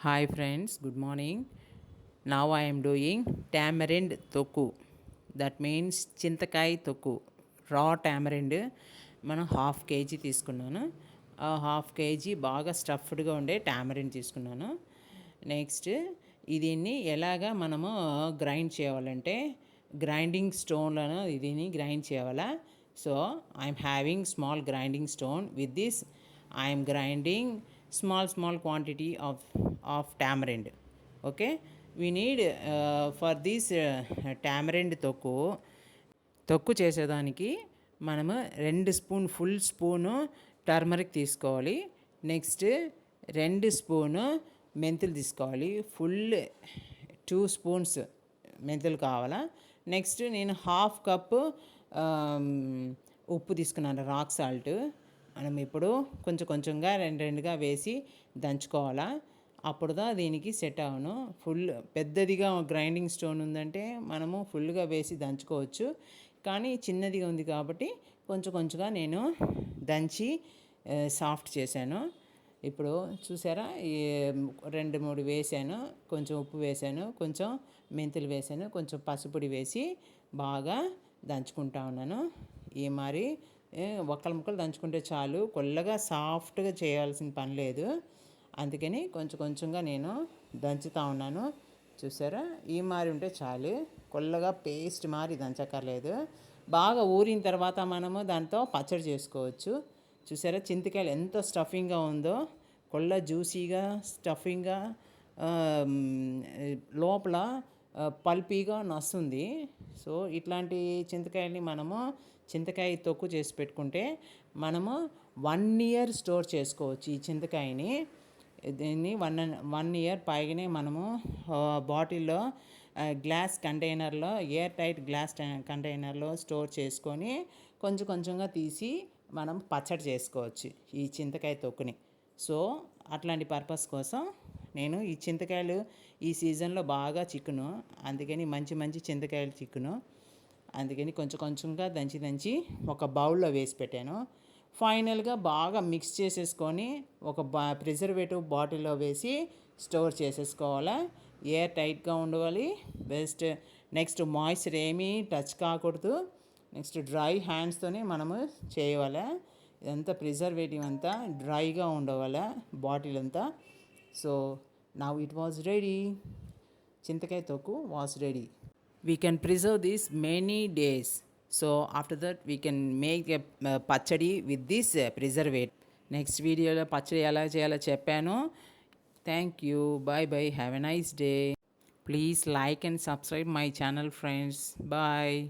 Hi friends, good morning. Now I am doing tamarind toku. That means చింతకాయ తొక్కు. రా tamarind మనం half KG తీసుకున్నాను. ఆ హాఫ్ కేజీ బాగా స్టఫ్డ్గా ఉండే tamarind తీసుకున్నాను. నెక్స్ట్ దీన్ని ఎలాగా మనము గ్రైండ్ చేయాలంటే గ్రైండింగ్ స్టోన్లను దీన్ని గ్రైండ్ చేయాలా. So I'm having small grinding stone. With this I'm grinding small quantity of tamarind. Okay, we need for this tamarind తొక్కు చేసేదానికి మనము 2 స్పూన్ ఫుల్ స్పూను టర్మరిక్ తీసుకోవాలి. నెక్స్ట్ 2 స్పూను మెంతులు తీసుకోవాలి. ఫుల్ 2 స్పూన్స్ మెంతులు కావాలా. నెక్స్ట్ నేను హాఫ్ కప్పు ఉప్పు తీసుకున్నాను, రాక్ సాల్ట్. మనం ఇప్పుడు కొంచెం కొంచెంగా రెండుగా వేసి దంచుకోవాలా. అప్పుడుదా దీనికి సెట్ అవును. ఫుల్ పెద్దదిగా గ్రైండింగ్ స్టోన్ ఉందంటే మనము ఫుల్గా వేసి దంచుకోవచ్చు. కానీ చిన్నదిగా ఉంది కాబట్టి కొంచెం కొంచెంగా నేను దంచి సాఫ్ట్ చేశాను. ఇప్పుడు చూసారా, ఈ 2-3 వేసాను. కొంచెం ఉప్పు వేసాను, కొంచెం మెంతులు వేసాను, కొంచెం పసుపుడి వేసి బాగా దంచుకుంటా ఉన్నాను. ఈ మరి ముక్కలు దంచుకుంటే చాలు, కొల్లగా సాఫ్ట్గా చేయాల్సిన పని లేదు. అందుకని కొంచెం కొంచెంగా నేను దంచుతూ ఉన్నాను. చూసారా, ఈ మారి ఉంటే చాలు, కొల్లగా పేస్ట్ మారి దంచక్కర్లేదు. బాగా ఊరిన తర్వాత మనము దాంతో పచ్చడి చేసుకోవచ్చు. చూసారా, చింతకాయలు ఎంత స్టఫింగ్గా ఉందో, కొల్ల జ్యూసీగా స్టఫింగ్గా, లోపల పల్పీగా నస్తుంది. సో ఇట్లాంటి చింతకాయల్ని మనము చింతకాయ తొక్కు చేసి పెట్టుకుంటే మనము 1 ఇయర్ స్టోర్ చేసుకోవచ్చు. ఈ చింతకాయని దీన్ని 1 ఇయర్ పైగానే మనము బాటిల్లో గ్లాస్ కంటైనర్లో, ఎయిర్ టైట్ గ్లాస్ కంటైనర్లో స్టోర్ చేసుకొని కొంచెం కొంచెంగా తీసి మనం పచ్చడి చేసుకోవచ్చు ఈ చింతకాయ తొక్కుని. సో అట్లాంటి పర్పస్ కోసం నేను ఈ చింతకాయలు ఈ సీజన్లో బాగా చిక్కును, అందుకని మంచి చింతకాయలు చిక్కును. అందుకని కొంచెం కొంచెంగా దంచి ఒక బౌల్లో వేసి పెట్టాను. ఫైనల్గా బాగా మిక్స్ చేసేసుకొని ఒక ప్రిజర్వేటివ్ బాటిల్లో వేసి స్టోర్ చేసేసుకోవాలా. ఎయిర్ టైట్గా ఉండాలి. నెక్స్ట్ మాయిశ్చర్ ఏమీ టచ్ కాకూడదు. నెక్స్ట్ డ్రై హ్యాండ్స్తోనే మనము చేయాలి. ఇదంతా ప్రిజర్వేటివ్ అంతా డ్రైగా ఉండవాలా బాటిల్ అంతా. So now it was ready. చింతకాయ తొక్కు was ready. We can preserve this many days. So after that we can make a పచ్చడి with this preservative. నెక్స్ట్ వీడియోలో పచ్చడి ఎలా చేయాలో చెప్పాను. Thank you. Bye. Have a nice day. Please like and subscribe my channel friends. Bye.